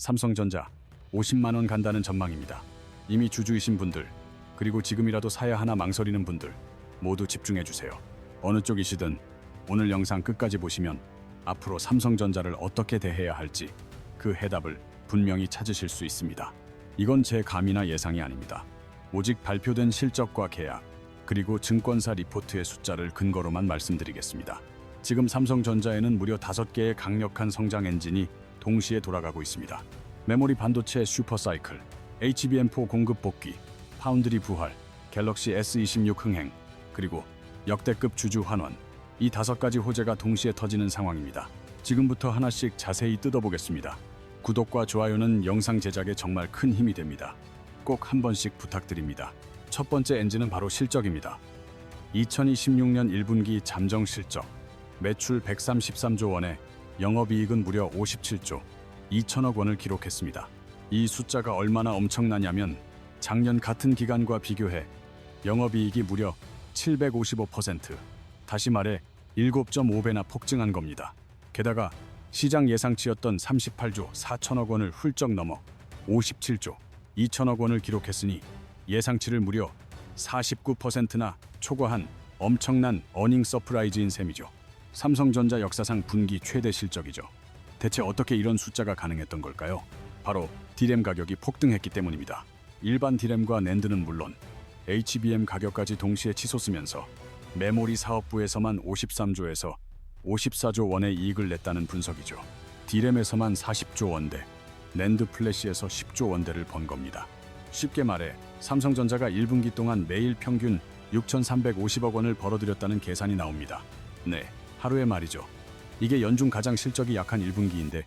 삼성전자 50만 원 간다는 전망입니다. 이미 주주이신 분들, 그리고 지금이라도 사야 하나 망설이는 분들 모두 집중해 주세요. 어느 쪽이시든 오늘 영상 끝까지 보시면 앞으로 삼성전자를 어떻게 대해야 할지 그 해답을 분명히 찾으실 수 있습니다. 이건 제 감이나 예상이 아닙니다. 오직 발표된 실적과 계약, 그리고 증권사 리포트의 숫자를 근거로만 말씀드리겠습니다. 지금 삼성전자에는 무려 5개의 강력한 성장 엔진이 동시에 돌아가고 있습니다. 메모리 반도체 슈퍼사이클, HBM4 공급 복귀, 파운드리 부활, 갤럭시 S26 흥행, 그리고 역대급 주주 환원, 이 5가지 호재가 동시에 터지는 상황입니다. 지금부터 하나씩 자세히 뜯어보겠습니다. 구독과 좋아요는 영상 제작에 정말 큰 힘이 됩니다. 꼭 한 번씩 부탁드립니다. 첫 번째 엔진은 바로 실적입니다. 2026년 1분기 잠정 실적, 매출 133조 원에 영업이익은 무려 57조 2천억 원을 기록했습니다. 이 숫자가 얼마나 엄청나냐면 작년 같은 기간과 비교해 영업이익이 무려 755%, 다시 말해 7.5배나 폭증한 겁니다. 게다가 시장 예상치였던 38조 4천억 원을 훌쩍 넘어 57조 2천억 원을 기록했으니 예상치를 무려 49%나 초과한 엄청난 어닝 서프라이즈인 셈이죠. 삼성전자 역사상 분기 최대 실적이죠. 대체 어떻게 이런 숫자가 가능했던 걸까요? 바로 D램 가격이 폭등했기 때문입니다. 일반 D램과 낸드는 물론 HBM 가격까지 동시에 치솟으면서 메모리 사업부에서만 53조에서 54조 원의 이익을 냈다는 분석이죠. D램에서만 40조 원대, 낸드 플래시에서 10조 원대를 번 겁니다. 쉽게 말해 삼성전자가 1분기 동안 매일 평균 6,350억 원을 벌어들였다는 계산이 나옵니다. 네, 하루에 말이죠. 이게 연중 가장 실적이 약한 1분기인데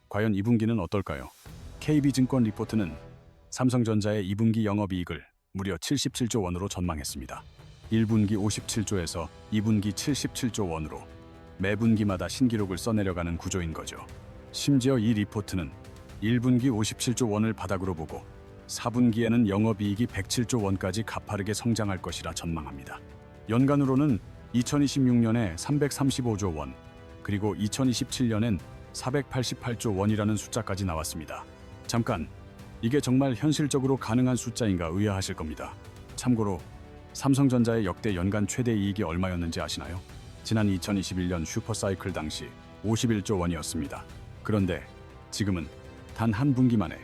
과연 2분기는 어떨까요? KB증권 리포트는 삼성전자의 2분기 영업이익을 무려 77조 원으로 전망했습니다. 1분기 57조에서 2분기 77조 원으로 매분기마다 신기록을 써내려가는 구조인 거죠. 심지어 이 리포트는 1분기 57조 원을 바닥으로 보고 4분기에는 영업이익이 107조 원까지 가파르게 성장할 것이라 전망합니다. 연간으로는 2026년에 335조 원, 그리고 2027년엔 488조 원이라는 숫자까지 나왔습니다. 잠깐, 이게 정말 현실적으로 가능한 숫자인가 의아하실 겁니다. 참고로 삼성전자의 역대 연간 최대 이익이 얼마였는지 아시나요? 지난 2021년 슈퍼사이클 당시 51조 원이었습니다. 그런데 지금은 단 한 분기 만에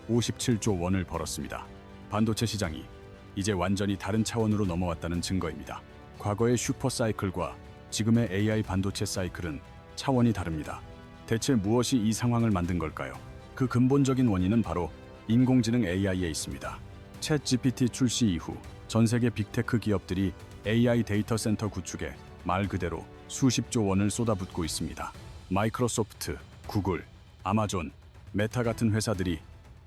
57조 원을 벌었습니다. 반도체 시장이 이제 완전히 다른 차원으로 넘어왔다는 증거입니다. 과거의 슈퍼사이클과 지금의 AI 반도체 사이클은 차원이 다릅니다. 대체 무엇이 이 상황을 만든 걸까요? 그 근본적인 원인은 바로 인공지능 AI에 있습니다. 챗 GPT 출시 이후 전 세계 빅테크 기업들이 AI 데이터 센터 구축에 말 그대로 수십조 원을 쏟아붓고 있습니다. 마이크로소프트, 구글, 아마존, 메타 같은 회사들이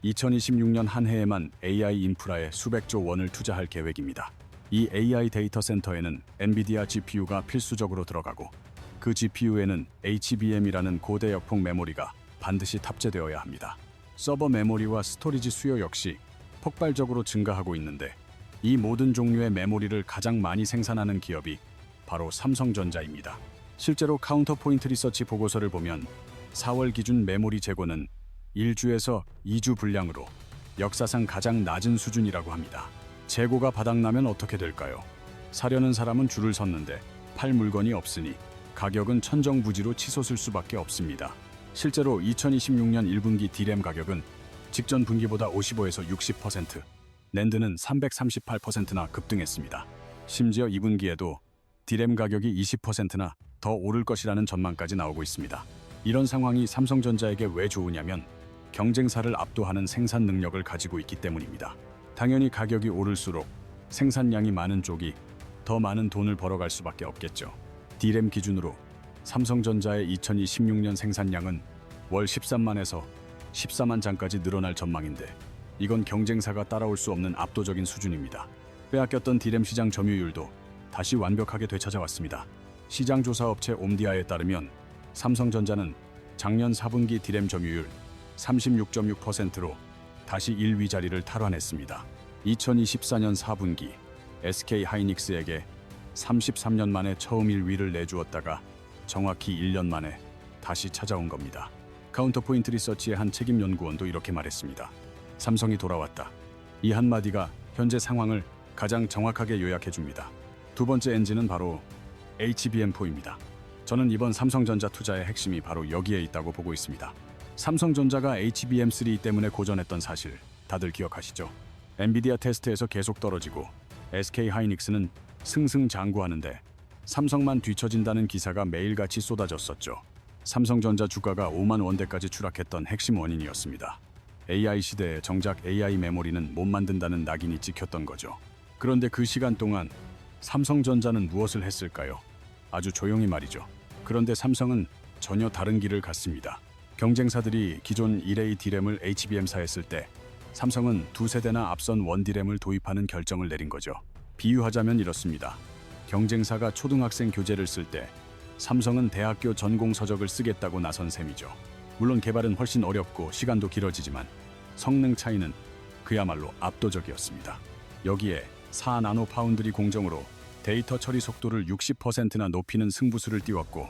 2026년 한 해에만 AI 인프라에 수백조 원을 투자할 계획입니다. 이 AI 데이터 센터에는 엔비디아 GPU가 필수적으로 들어가고 그 GPU에는 HBM이라는 고대 역폭 메모리가 반드시 탑재되어야 합니다. 서버 메모리와 스토리지 수요 역시 폭발적으로 증가하고 있는데 이 모든 종류의 메모리를 가장 많이 생산하는 기업이 바로 삼성전자입니다. 실제로 카운터포인트 리서치 보고서를 보면 4월 기준 메모리 재고는 1주에서 2주 분량으로 역사상 가장 낮은 수준이라고 합니다. 재고가 바닥나면 어떻게 될까요? 사려는 사람은 줄을 섰는데 팔 물건이 없으니 가격은 천정부지로 치솟을 수밖에 없습니다. 실제로 2026년 1분기 D램 가격은 직전 분기보다 55에서 60%, 낸드는 338%나 급등했습니다. 심지어 2분기에도 D램 가격이 20%나 더 오를 것이라는 전망까지 나오고 있습니다. 이런 상황이 삼성전자에게 왜 좋으냐면 경쟁사를 압도하는 생산 능력을 가지고 있기 때문입니다. 당연히 가격이 오를수록 생산량이 많은 쪽이 더 많은 돈을 벌어갈 수밖에 없겠죠. D램 기준으로 삼성전자의 2026년 생산량은 월 13만에서 14만 장까지 늘어날 전망인데 이건 경쟁사가 따라올 수 없는 압도적인 수준입니다. 빼앗겼던 D램 시장 점유율도 다시 완벽하게 되찾아왔습니다. 시장조사업체 옴디아에 따르면 삼성전자는 작년 4분기 D램 점유율 36.6%로 다시 1위 자리를 탈환했습니다. 2024년 4분기 SK 하이닉스에게 33년 만에 처음 1위를 내주었다가 정확히 1년 만에 다시 찾아온 겁니다. 카운터포인트 리서치의 한 책임 연구원도 이렇게 말했습니다. 삼성이 돌아왔다. 이 한마디가 현재 상황을 가장 정확하게 요약해 줍니다. 두 번째 엔진은 바로 HBM4입니다. 저는 이번 삼성전자 투자의 핵심이 바로 여기에 있다고 보고 있습니다. 삼성전자가 HBM3 때문에 고전했던 사실 다들 기억하시죠? 엔비디아 테스트에서 계속 떨어지고 SK하이닉스는 승승장구하는데 삼성만 뒤처진다는 기사가 매일같이 쏟아졌었죠. 삼성전자 주가가 5만 원대까지 추락했던 핵심 원인이었습니다. AI 시대에 정작 AI 메모리는 못 만든다는 낙인이 찍혔던 거죠. 그런데 그 시간 동안 삼성전자는 무엇을 했을까요? 아주 조용히 말이죠. 그런데 삼성은 전혀 다른 길을 갔습니다. 경쟁사들이 기존 1A D램을 HBM사했을 때 삼성은 두 세대나 앞선 원D램을 도입하는 결정을 내린 거죠. 비유하자면 이렇습니다. 경쟁사가 초등학생 교재를 쓸 때 삼성은 대학교 전공 서적을 쓰겠다고 나선 셈이죠. 물론 개발은 훨씬 어렵고 시간도 길어지지만 성능 차이는 그야말로 압도적이었습니다. 여기에 4나노 파운드리 공정으로 데이터 처리 속도를 60%나 높이는 승부수를 띄웠고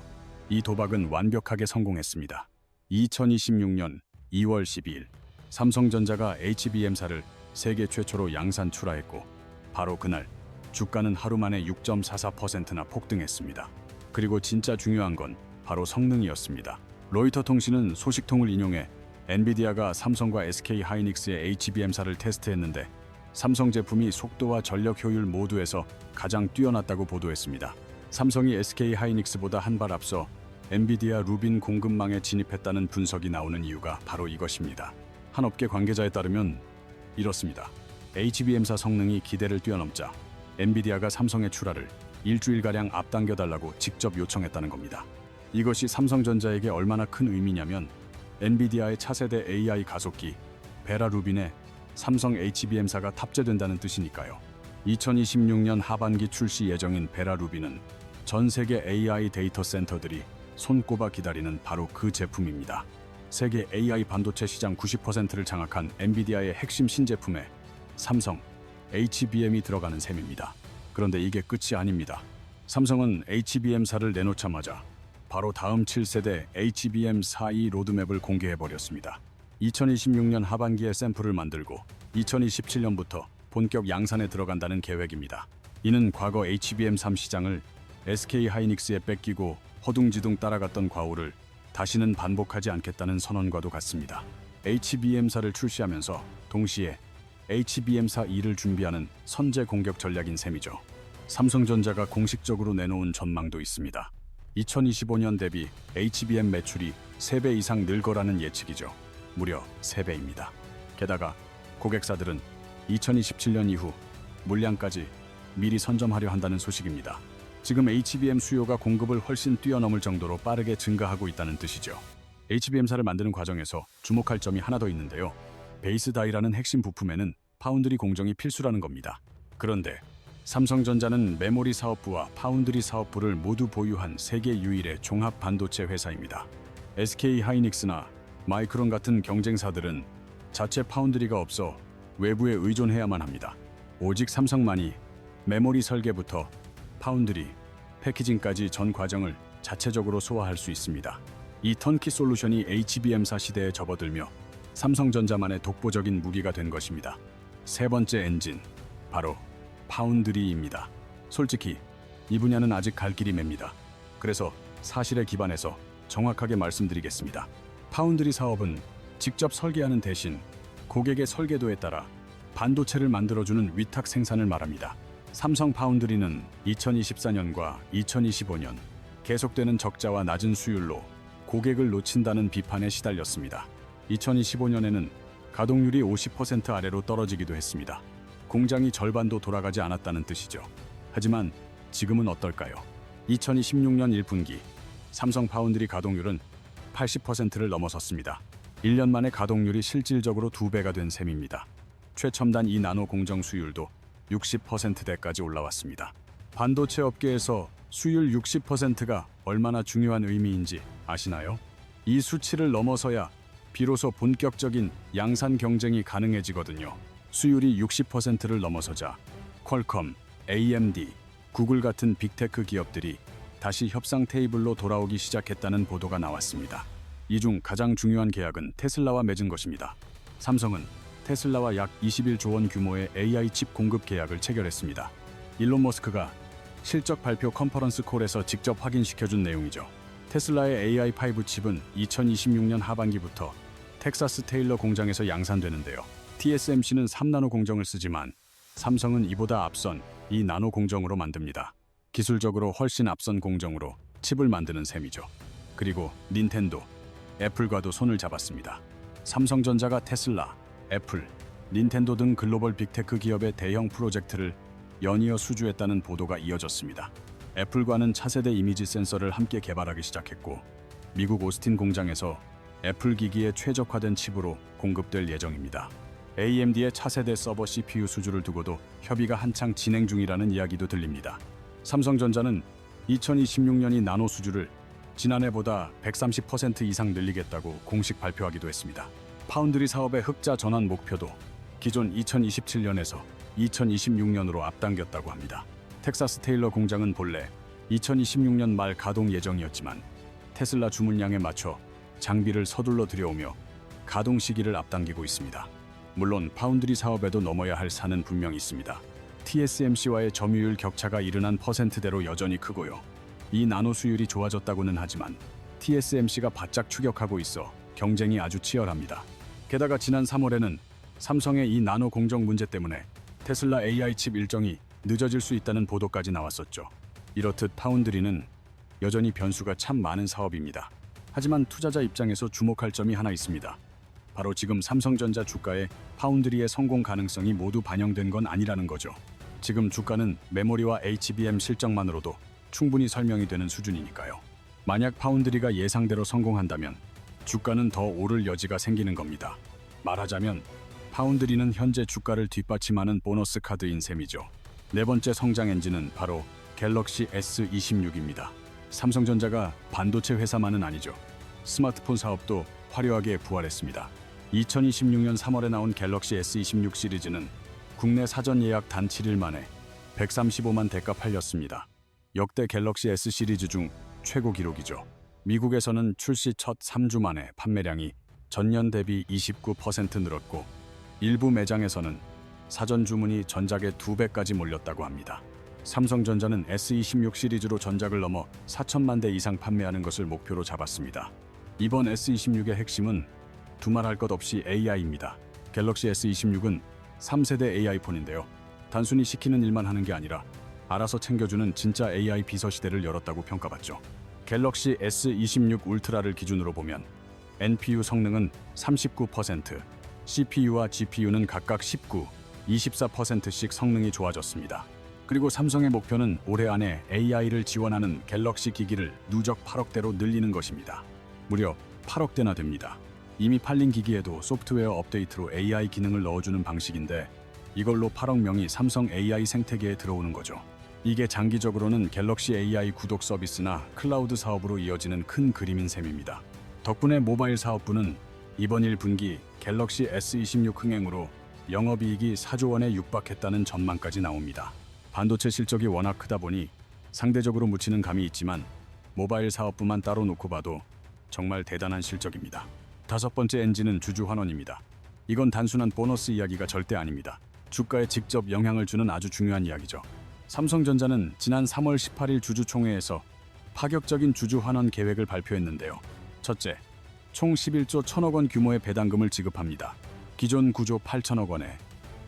이 도박은 완벽하게 성공했습니다. 2026년 2월 12일 삼성전자가 HBM사를 세계 최초로 양산 출하했고 바로 그날 주가는 하루 만에 6.44%나 폭등했습니다. 그리고 진짜 중요한 건 바로 성능이었습니다. 로이터 통신은 소식통을 인용해 엔비디아가 삼성과 SK하이닉스의 HBM사를 테스트했는데 삼성 제품이 속도와 전력 효율 모두에서 가장 뛰어났다고 보도했습니다. 삼성이 SK하이닉스보다 한 발 앞서 엔비디아 루빈 공급망에 진입했다는 분석이 나오는 이유가 바로 이것입니다. 한 업계 관계자에 따르면 이렇습니다. HBM사 성능이 기대를 뛰어넘자 엔비디아가 삼성의 출하를 일주일가량 앞당겨달라고 직접 요청했다는 겁니다. 이것이 삼성전자에게 얼마나 큰 의미냐면 엔비디아의 차세대 AI 가속기 베라 루빈에 삼성 HBM사가 탑재된다는 뜻이니까요. 2026년 하반기 출시 예정인 베라 루빈은 전 세계 AI 데이터 센터들이 손꼽아 기다리는 바로 그 제품입니다. 세계 AI 반도체 시장 90%를 장악한 엔비디아의 핵심 신제품에 삼성 HBM이 들어가는 셈입니다. 그런데 이게 끝이 아닙니다. 삼성은 HBM사를 내놓자마자 바로 다음 7세대 HBM4E 로드맵을 공개해버렸습니다. 2026년 하반기에 샘플을 만들고 2027년부터 본격 양산에 들어간다는 계획입니다. 이는 과거 HBM3 시장을 SK하이닉스에 뺏기고 허둥지둥 따라갔던 과오를 다시는 반복하지 않겠다는 선언과도 같습니다. HBM사를 출시하면서 동시에 HBM4E를 준비하는 선제 공격 전략인 셈이죠. 삼성전자가 공식적으로 내놓은 전망도 있습니다. 2025년 대비 HBM 매출이 3배 이상 늘 거라는 예측이죠. 무려 3배입니다. 게다가 고객사들은 2027년 이후 물량까지 미리 선점하려 한다는 소식입니다. 지금 HBM 수요가 공급을 훨씬 뛰어넘을 정도로 빠르게 증가하고 있다는 뜻이죠. HBM사를 만드는 과정에서 주목할 점이 하나 더 있는데요. 베이스 다이라는 핵심 부품에는 파운드리 공정이 필수라는 겁니다. 그런데 삼성전자는 메모리 사업부와 파운드리 사업부를 모두 보유한 세계 유일의 종합 반도체 회사입니다. SK하이닉스나 마이크론 같은 경쟁사들은 자체 파운드리가 없어 외부에 의존해야만 합니다. 오직 삼성만이 메모리 설계부터 파운드리, 패키징까지 전 과정을 자체적으로 소화할 수 있습니다. 이 턴키 솔루션이 HBM사 시대에 접어들며 삼성전자만의 독보적인 무기가 된 것입니다. 세 번째 엔진, 바로 파운드리입니다. 솔직히 이 분야는 아직 갈 길이 맵니다. 그래서 사실에 기반해서 정확하게 말씀드리겠습니다. 파운드리 사업은 직접 설계하는 대신 고객의 설계도에 따라 반도체를 만들어주는 위탁 생산을 말합니다. 삼성 파운드리는 2024년과 2025년 계속되는 적자와 낮은 수율로 고객을 놓친다는 비판에 시달렸습니다. 2025년에는 가동률이 50% 아래로 떨어지기도 했습니다. 공장이 절반도 돌아가지 않았다는 뜻이죠. 하지만 지금은 어떨까요? 2026년 1분기 삼성 파운드리 가동률은 80%를 넘어섰습니다. 1년 만에 가동률이 실질적으로 2배가 된 셈입니다. 최첨단 2나노 공정 수율도 60%대까지 올라왔습니다. 반도체 업계에서 수율 60%가 얼마나 중요한 의미인지 아시나요? 이 수치를 넘어서야 비로소 본격적인 양산 경쟁이 가능해지거든요. 수율이 60%를 넘어서자 퀄컴, AMD, 구글 같은 빅테크 기업들이 다시 협상 테이블로 돌아오기 시작했다는 보도가 나왔습니다. 이 중 가장 중요한 계약은 테슬라와 맺은 것입니다. 삼성은 테슬라와 약 21조 원 규모의 AI 칩 공급 계약을 체결했습니다. 일론 머스크가 실적 발표 컨퍼런스 콜에서 직접 확인시켜준 내용이죠. 테슬라의 AI5 칩은 2026년 하반기부터 텍사스 테일러 공장에서 양산되는데요. TSMC는 3나노 공정을 쓰지만 삼성은 이보다 앞선 2나노 공정으로 만듭니다. 기술적으로 훨씬 앞선 공정으로 칩을 만드는 셈이죠. 그리고 닌텐도, 애플과도 손을 잡았습니다. 삼성전자가 테슬라, 애플, 닌텐도 등 글로벌 빅테크 기업의 대형 프로젝트를 연이어 수주했다는 보도가 이어졌습니다. 애플과는 차세대 이미지 센서를 함께 개발하기 시작했고 미국 오스틴 공장에서 애플 기기에 최적화된 칩으로 공급될 예정입니다. AMD의 차세대 서버 CPU 수주를 두고도 협의가 한창 진행 중이라는 이야기도 들립니다. 삼성전자는 2026년이 나노 수주를 지난해보다 130% 이상 늘리겠다고 공식 발표하기도 했습니다. 파운드리 사업의 흑자 전환 목표도 기존 2027년에서 2026년으로 앞당겼다고 합니다. 텍사스 테일러 공장은 본래 2026년 말 가동 예정이었지만 테슬라 주문량에 맞춰 장비를 서둘러 들여오며 가동 시기를 앞당기고 있습니다. 물론 파운드리 사업에도 넘어야 할 산은 분명히 있습니다. TSMC와의 점유율 격차가 이른한 퍼센트대로 여전히 크고요. 이 나노 수율이 좋아졌다고는 하지만 TSMC가 바짝 추격하고 있어 경쟁이 아주 치열합니다. 게다가 지난 3월에는 삼성의 이 나노 공정 문제 때문에 테슬라 AI 칩 일정이 늦어질 수 있다는 보도까지 나왔었죠. 이렇듯 파운드리는 여전히 변수가 참 많은 사업입니다. 하지만 투자자 입장에서 주목할 점이 하나 있습니다. 바로 지금 삼성전자 주가에 파운드리의 성공 가능성이 모두 반영된 건 아니라는 거죠. 지금 주가는 메모리와 HBM 실적만으로도 충분히 설명이 되는 수준이니까요. 만약 파운드리가 예상대로 성공한다면 주가는 더 오를 여지가 생기는 겁니다. 말하자면 파운드리는 현재 주가를 뒷받침하는 보너스 카드인 셈이죠. 네 번째 성장 엔진은 바로 갤럭시 S26입니다. 삼성전자가 반도체 회사만은 아니죠. 스마트폰 사업도 화려하게 부활했습니다. 2026년 3월에 나온 갤럭시 S26 시리즈는 국내 사전 예약 단 7일 만에 135만 대가 팔렸습니다. 역대 갤럭시 S 시리즈 중 최고 기록이죠. 미국에서는 출시 첫 3주 만에 판매량이 전년 대비 29% 늘었고 일부 매장에서는 사전 주문이 전작의 2배까지 몰렸다고 합니다. 삼성전자는 S26 시리즈로 전작을 넘어 4천만 대 이상 판매하는 것을 목표로 잡았습니다. 이번 S26의 핵심은 두말할 것 없이 AI입니다. 갤럭시 S26은 3세대 AI 폰인데요. 단순히 시키는 일만 하는 게 아니라 알아서 챙겨주는 진짜 AI 비서시대를 열었다고 평가받죠. 갤럭시 S26 울트라를 기준으로 보면 NPU 성능은 39%, CPU와 GPU는 각각 19, 24%씩 성능이 좋아졌습니다. 그리고 삼성의 목표는 올해 안에 AI를 지원하는 갤럭시 기기를 누적 8억대로 늘리는 것입니다. 무려 8억대나 됩니다. 이미 팔린 기기에도 소프트웨어 업데이트로 AI 기능을 넣어주는 방식인데 이걸로 8억 명이 삼성 AI 생태계에 들어오는 거죠. 이게 장기적으로는 갤럭시 AI 구독 서비스나 클라우드 사업으로 이어지는 큰 그림인 셈입니다. 덕분에 모바일 사업부는 이번 1분기 갤럭시 S26 흥행으로 영업이익이 4조 원에 육박했다는 전망까지 나옵니다. 반도체 실적이 워낙 크다 보니 상대적으로 묻히는 감이 있지만 모바일 사업부만 따로 놓고 봐도 정말 대단한 실적입니다. 다섯 번째 엔진은 주주 환원입니다. 이건 단순한 보너스 이야기가 절대 아닙니다. 주가에 직접 영향을 주는 아주 중요한 이야기죠. 삼성전자는 지난 3월 18일 주주총회에서 파격적인 주주 환원 계획을 발표했는데요. 첫째, 총 11조 1천억 원 규모의 배당금을 지급합니다. 기존 9조 8천억 원에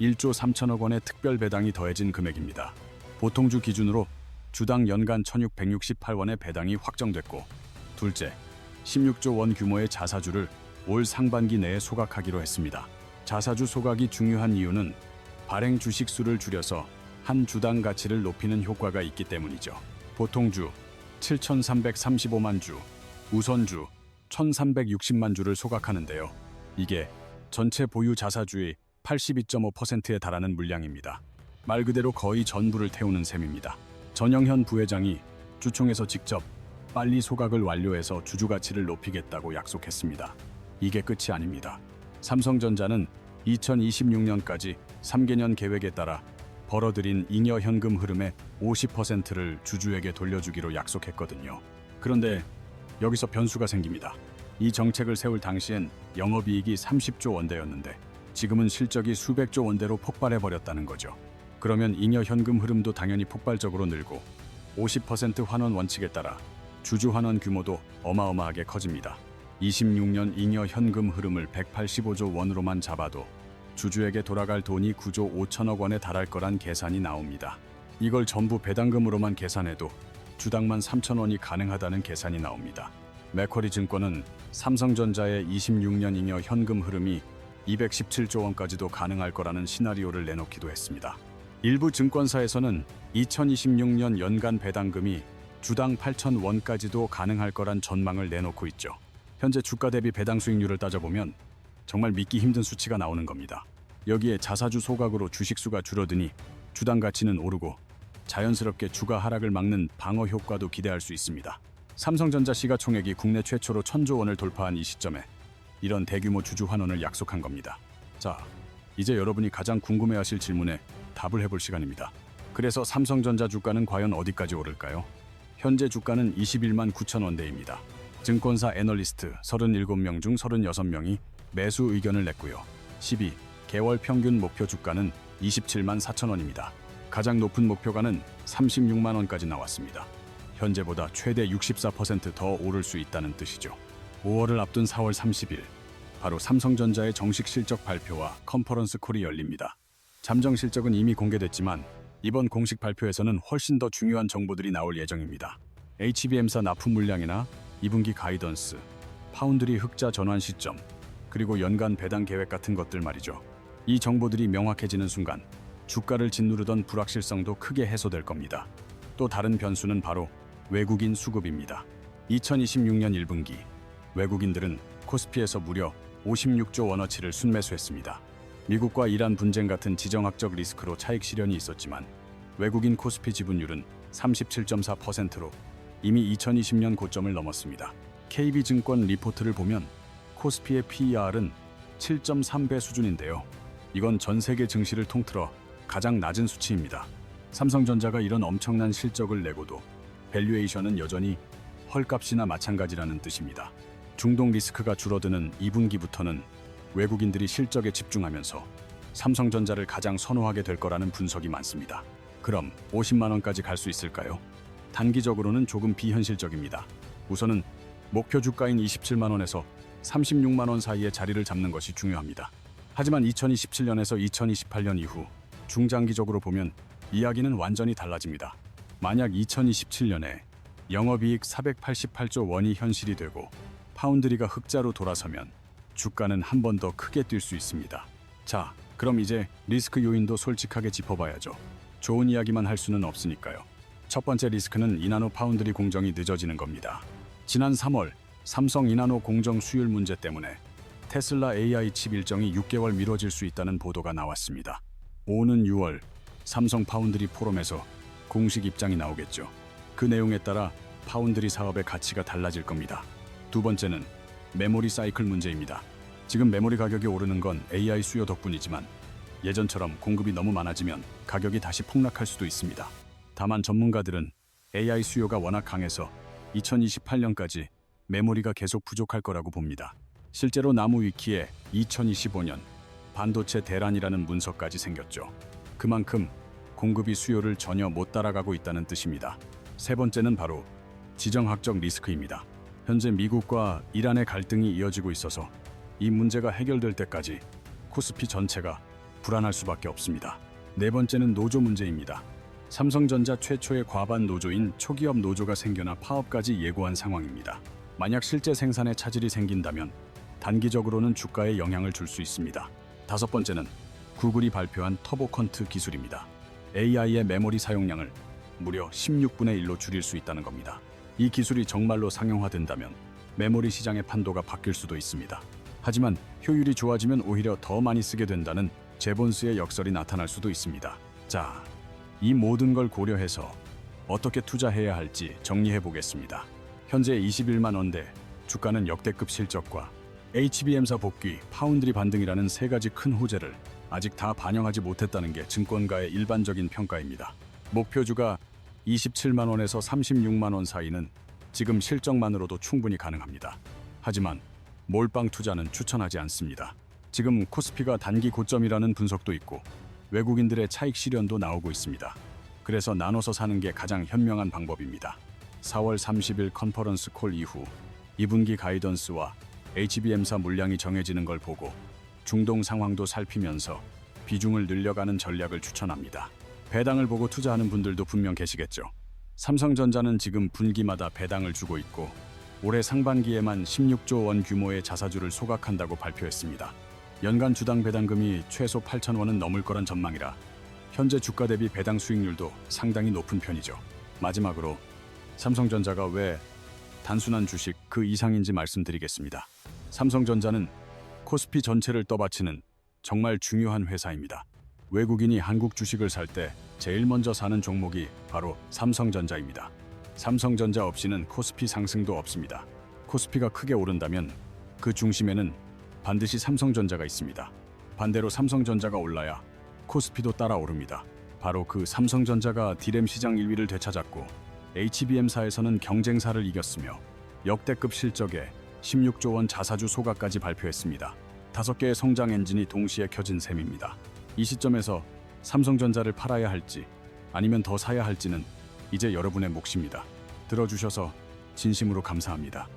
1조 3천억 원의 특별 배당이 더해진 금액입니다. 보통주 기준으로 주당 연간 1,668원의 배당이 확정됐고, 둘째, 16조 원 규모의 자사주를 올 상반기 내에 소각하기로 했습니다. 자사주 소각이 중요한 이유는 발행 주식 수를 줄여서 한 주당 가치를 높이는 효과가 있기 때문이죠. 보통주 7,335만 주, 우선주 1,360만 주를 소각하는데요. 이게 전체 보유 자사주의 82.5%에 달하는 물량입니다. 말 그대로 거의 전부를 태우는 셈입니다. 전영현 부회장이 주총에서 직접 빨리 소각을 완료해서 주주 가치를 높이겠다고 약속했습니다. 이게 끝이 아닙니다. 삼성전자는 2026년까지 3개년 계획에 따라 벌어들인 잉여 현금 흐름의 50%를 주주에게 돌려주기로 약속했거든요. 그런데 여기서 변수가 생깁니다. 이 정책을 세울 당시엔 영업이익이 30조 원대였는데 지금은 실적이 수백조 원대로 폭발해버렸다는 거죠. 그러면 잉여 현금 흐름도 당연히 폭발적으로 늘고 50% 환원 원칙에 따라 주주 환원 규모도 어마어마하게 커집니다. 26년 잉여 현금 흐름을 185조 원으로만 잡아도 주주에게 돌아갈 돈이 9조 5천억 원에 달할 거란 계산이 나옵니다. 이걸 전부 배당금으로만 계산해도 주당만 3천 원이 가능하다는 계산이 나옵니다. 맥쿼리 증권은 삼성전자의 26년 잉여 현금 흐름이 217조 원까지도 가능할 거라는 시나리오를 내놓기도 했습니다. 일부 증권사에서는 2026년 연간 배당금이 주당 8천 원까지도 가능할 거란 전망을 내놓고 있죠. 현재 주가 대비 배당 수익률을 따져보면 정말 믿기 힘든 수치가 나오는 겁니다. 여기에 자사주 소각으로 주식수가 줄어드니 주당 가치는 오르고 자연스럽게 주가 하락을 막는 방어 효과도 기대할 수 있습니다. 삼성전자 시가총액이 국내 최초로 1,000조 원을 돌파한 이 시점에 이런 대규모 주주 환원을 약속한 겁니다. 자, 이제 여러분이 가장 궁금해하실 질문에 답을 해볼 시간입니다. 그래서 삼성전자 주가는 과연 어디까지 오를까요? 현재 주가는 21만 9천 원대입니다. 증권사 애널리스트 37명 중 36명이 매수 의견을 냈고요. 12개월 평균 목표 주가는 27만 4천 원입니다. 가장 높은 목표가는 36만 원까지 나왔습니다. 현재보다 최대 64%더 오를 수 있다는 뜻이죠. 5월을 앞둔 4월 30일, 바로 삼성전자의 정식 실적 발표와 컨퍼런스 콜이 열립니다. 잠정 실적은 이미 공개됐지만 이번 공식 발표에서는 훨씬 더 중요한 정보들이 나올 예정입니다. HBM사 납품 물량이나 2분기 가이던스, 파운드리 흑자 전환 시점, 그리고 연간 배당 계획 같은 것들 말이죠. 이 정보들이 명확해지는 순간 주가를 짓누르던 불확실성도 크게 해소될 겁니다. 또 다른 변수는 바로 외국인 수급입니다. 2026년 1분기 외국인들은 코스피에서 무려 56조 원어치를 순매수했습니다. 미국과 이란 분쟁 같은 지정학적 리스크로 차익 실현이 있었지만 외국인 코스피 지분율은 37.4%로 이미 2020년 고점을 넘었습니다. KB증권 리포트를 보면 코스피의 PER은 7.3배 수준인데요. 이건 전 세계 증시를 통틀어 가장 낮은 수치입니다. 삼성전자가 이런 엄청난 실적을 내고도 밸류에이션은 여전히 헐값이나 마찬가지라는 뜻입니다. 중동 리스크가 줄어드는 2분기부터는 외국인들이 실적에 집중하면서 삼성전자를 가장 선호하게 될 거라는 분석이 많습니다. 그럼 50만 원까지 갈 수 있을까요? 단기적으로는 조금 비현실적입니다. 우선은 목표 주가인 27만 원에서 36만 원 사이에 자리를 잡는 것이 중요합니다. 하지만 2027년에서 2028년 이후 중장기적으로 보면 이야기는 완전히 달라집니다. 만약 2027년에 영업이익 488조 원이 현실이 되고 파운드리가 흑자로 돌아서면 주가는 한 번 더 크게 뛸 수 있습니다. 자, 그럼 이제 리스크 요인도 솔직하게 짚어봐야죠. 좋은 이야기만 할 수는 없으니까요. 첫 번째 리스크는 이나노 파운드리 공정이 늦어지는 겁니다. 지난 3월 삼성 이나노 공정 수율 문제 때문에 테슬라 AI 칩 일정이 6개월 미뤄질 수 있다는 보도가 나왔습니다. 오는 6월 삼성 파운드리 포럼에서 공식 입장이 나오겠죠. 그 내용에 따라 파운드리 사업의 가치가 달라질 겁니다. 두 번째는 메모리 사이클 문제입니다. 지금 메모리 가격이 오르는 건 AI 수요 덕분이지만 예전처럼 공급이 너무 많아지면 가격이 다시 폭락할 수도 있습니다. 다만 전문가들은 AI 수요가 워낙 강해서 2028년까지 메모리가 계속 부족할 거라고 봅니다. 실제로 나무위키에 2025년 반도체 대란이라는 문서까지 생겼죠. 그만큼 공급이 수요를 전혀 못 따라가고 있다는 뜻입니다. 세 번째는 바로 지정학적 리스크입니다. 현재 미국과 이란의 갈등이 이어지고 있어서 이 문제가 해결될 때까지 코스피 전체가 불안할 수밖에 없습니다. 네 번째는 노조 문제입니다. 삼성전자 최초의 과반 노조인 초기업 노조가 생겨나 파업까지 예고한 상황입니다. 만약 실제 생산에 차질이 생긴다면 단기적으로는 주가에 영향을 줄 수 있습니다. 다섯 번째는 구글이 발표한 터보컨트 기술입니다. AI의 메모리 사용량을 무려 16분의 1로 줄일 수 있다는 겁니다. 이 기술이 정말로 상용화된다면 메모리 시장의 판도가 바뀔 수도 있습니다. 하지만 효율이 좋아지면 오히려 더 많이 쓰게 된다는 제본스의 역설이 나타날 수도 있습니다. 자, 이 모든 걸 고려해서 어떻게 투자해야 할지 정리해 보겠습니다. 현재 21만 원대, 주가는 역대급 실적과 HBM사 복귀, 파운드리 반등이라는 세 가지 큰 호재를 아직 다 반영하지 못했다는 게 증권가의 일반적인 평가입니다. 목표주가 27만 원에서 36만 원 사이는 지금 실적만으로도 충분히 가능합니다. 하지만 몰빵 투자는 추천하지 않습니다. 지금 코스피가 단기 고점이라는 분석도 있고 외국인들의 차익 실현도 나오고 있습니다. 그래서 나눠서 사는 게 가장 현명한 방법입니다. 4월 30일 컨퍼런스 콜 이후 2분기 가이던스와 HBM사 물량이 정해지는 걸 보고 중동 상황도 살피면서 비중을 늘려가는 전략을 추천합니다. 배당을 보고 투자하는 분들도 분명 계시겠죠. 삼성전자는 지금 분기마다 배당을 주고 있고 올해 상반기에만 16조 원 규모의 자사주를 소각한다고 발표했습니다. 연간 주당 배당금이 최소 8천 원은 넘을 거란 전망이라 현재 주가 대비 배당 수익률도 상당히 높은 편이죠. 마지막으로 삼성전자가 왜 단순한 주식 그 이상인지 말씀드리겠습니다. 삼성전자는 코스피 전체를 떠받치는 정말 중요한 회사입니다. 외국인이 한국 주식을 살 때 제일 먼저 사는 종목이 바로 삼성전자입니다. 삼성전자 없이는 코스피 상승도 없습니다. 코스피가 크게 오른다면 그 중심에는 반드시 삼성전자가 있습니다. 반대로 삼성전자가 올라야 코스피도 따라 오릅니다. 바로 그 삼성전자가 디램 시장 1위를 되찾았고 HBM사에서는 경쟁사를 이겼으며 역대급 실적에 16조 원 자사주 소각까지 발표했습니다. 5개의 성장 엔진이 동시에 켜진 셈입니다. 이 시점에서 삼성전자를 팔아야 할지 아니면 더 사야 할지는 이제 여러분의 몫입니다. 들어주셔서 진심으로 감사합니다.